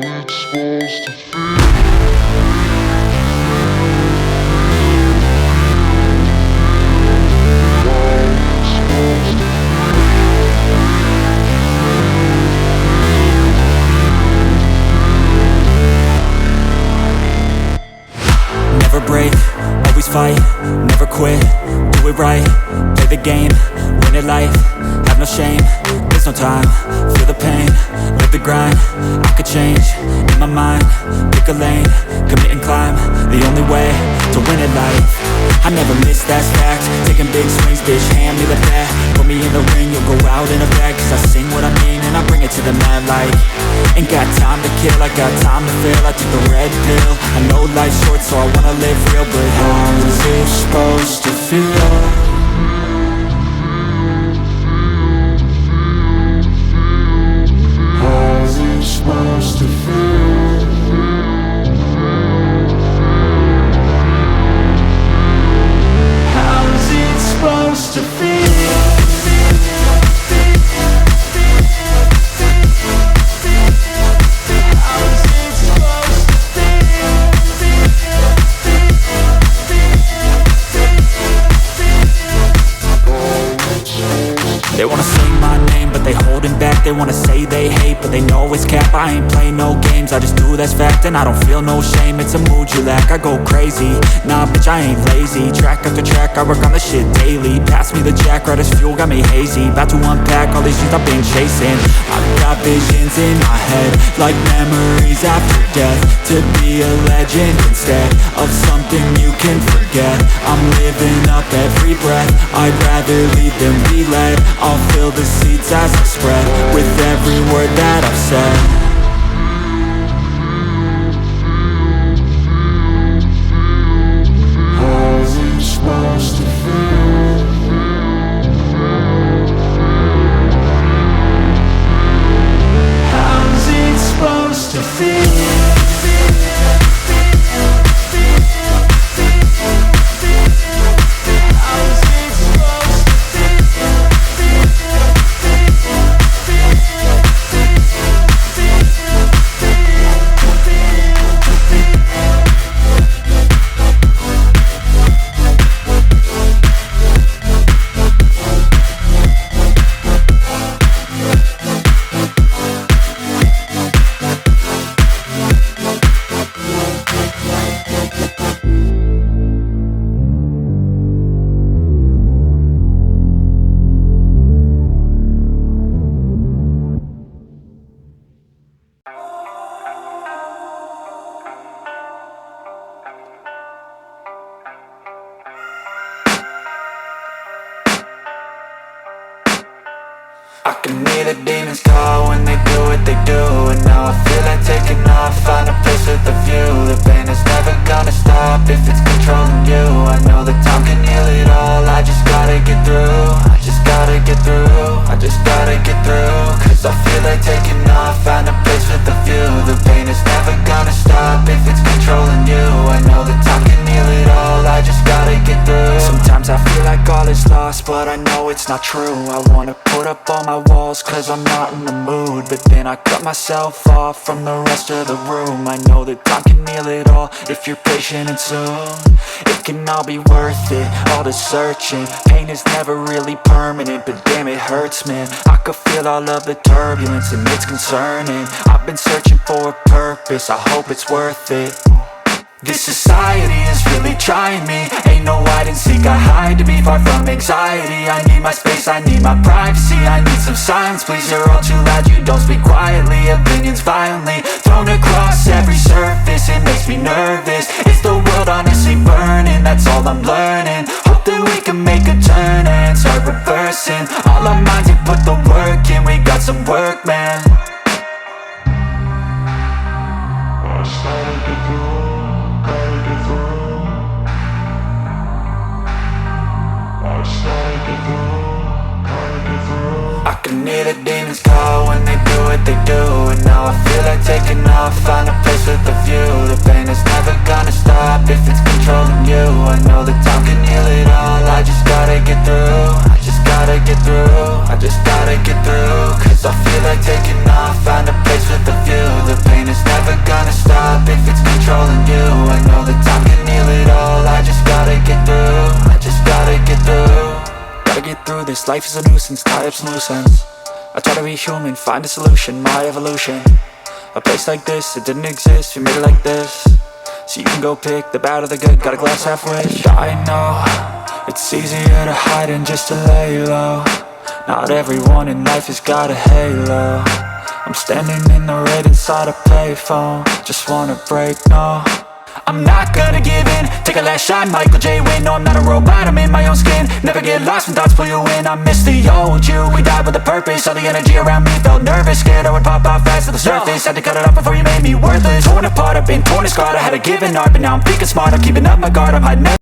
it's supposed to feel. Never break, always fight, never quit, do it right, play the game, win it life, have no shame, there's no time, feel the pain, live the grind, I could change, in my mind, pick a lane, commit and climb, the only way to win it life. I never miss, that's fact, taking big swings, bitch, hand me the bat, put me in the ring, you'll go out in a bag, cause I sing what I mean and I bring it to the mad light. Ain't got time to kill, I got time to feel, I took the red pill, I know life's short so I wanna live real, but how is it supposed to feel? How's it supposed to feel? How's it supposed to feel? They wanna say my name, but they holding back. They wanna say they hate, but they know it's cap. I ain't play no games, I just do, that's fact. And I don't feel no shame, it's a mood you lack. I go crazy, nah bitch I ain't lazy. Track after track, I work on this shit daily. Pass me the jack, right as fuel, got me hazy. About to unpack all these things I've been chasing. I've got visions in my head, like memories after death. To be a legend instead of something you can forget. I'm living up every breath, I'd rather lead than be led. I'll fill the seeds as I spread, with every word that I've said. How's it supposed to feel? How's it supposed to feel? I can hear the demons call when they do what they do. And now I feel like taking off, find a place with a view. The pain is never gonna stop if it's controlling you. I know that time can heal it all, I just gotta get through. I just gotta get through, I just gotta get through. Cause I feel like taking off, find a place with a view. The pain is never gonna stop if it's controlling you. I know that time can heal it all, I just gotta get through. Sometimes I feel like all is lost, but I know it's not true. I wanna put up all my walls cause I'm not in the mood, but then I cut myself off from the rest of the room. I know that time can heal it all if you're patient and soon it can all be worth it, all the searching. Pain is never really permanent, but damn it hurts man. I could feel all of the turbulence and it's concerning. I've been searching for a purpose, I hope it's worth it. This society is really trying me. Ain't no hide and seek, I hide to be far from anxiety. I need my space, I need my privacy. I need some silence, please, you're all too loud. You don't speak quietly, opinions violently thrown across every surface. It makes me nervous, is the world honestly burning? That's all I'm learning. Hope that we can make a turn and start reversing all our minds and put the work in. We got some work, man. I started to grow. I can hear the demons call when they do what they do. And now I feel like taking off, find a place with a view. The pain is never gonna stop if it's controlling you. I know that time can heal it all, I just gotta get through. I just gotta gotta get through, I just gotta get through. Cause I feel like taking off, find a place with a view. The pain is never gonna stop if it's controlling you. I know that time can heal it all, I just gotta get through, I just gotta get through. Gotta get through this, life is a nuisance, tie up some loose ends. I try to be human, find a solution, my evolution. A place like this, it didn't exist, we made it like this. So you can go pick the bad or the good, got a glass half wish. I know, it's easier to hide than just to lay low. Not everyone in life has got a halo. I'm standing in the red inside a payphone, just wanna break, no. I'm not gonna give in, take a last shot, Michael J. Win. No, I'm not a robot, I'm in my own skin. Never get lost when thoughts pull you in. I miss the old you, we died with a purpose. All the energy around me felt nervous, scared I would pop out fast to the surface. Had to cut it off before you made me worthless. Torn apart, I've been torn and scarred. I had a given art, but now I'm thinking smart. I'm keeping up my guard, I'm hiding